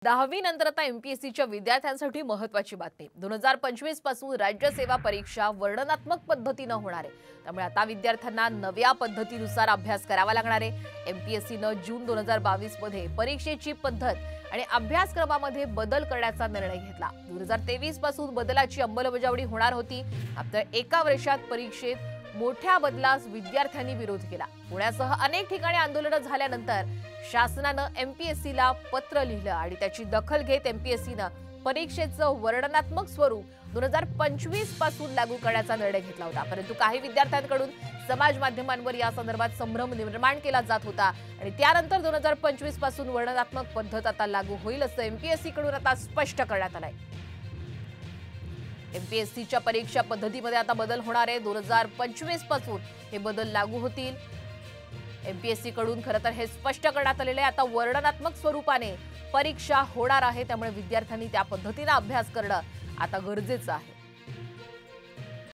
10वी नंतर आता एमपीएससीच्या विद्यार्थ्यांसाठी महत्त्वाची बातमी 2025 पासून राज्य सेवा परीक्षा वर्णनात्मक पद्धतीने होणार आहे। त्यामुळे आता विद्यार्थ्यांना नव्या पद्धतीनुसार अभ्यास करावा लागणार आहे। एमपीएससीने जून 2022 मध्ये परीक्षेची पद्धत आणि अभ्यासक्रमामध्ये बदल करण्याचा निर्णय घेतला। 2023 पासून बदलाची अंमलबजावणी होणार होती। मात्र एका वर्षात परीक्षेत मोठ्या बदलास विद्यार्थ्यांनी विरोध केला। पुण्यासह अनेक ठिकाणी आंदोलन झाल्यानंतर शासनानं एमपीएससीला पत्र लिहिलं आणि त्याची दखल घेत एमपीएससीनं परीक्षेचं वर्णनात्मक स्वरूप 2025 पासून लागू करण्याचा निर्णय घेतला होता। परंतु काही विद्यार्थ्यांकडून समाज माध्यमांवर या संदर्भात संभ्रम निर्माण केला जात होता आणि त्यानंतर 2025 पासून वर्णनात्मक पद्धत आता लागू होईल असं एमपीएससी कडून आता स्पष्ट करण्यात आलंय। एमपीएससीच्या परीक्षा पद्धतीमध्ये आता बदल होणार आहे। 2025 पासून हे बदल लागू होतील। एमपीएससी कडून खरं तर हे स्पष्ट करण्यात आलेले आहे। आता वर्णनात्मक स्वरूपाने परीक्षा होणार आहे, त्यामुळे विद्यार्थ्यांनी त्या पद्धतीने अभ्यास करणं आता गरजेचं आहे।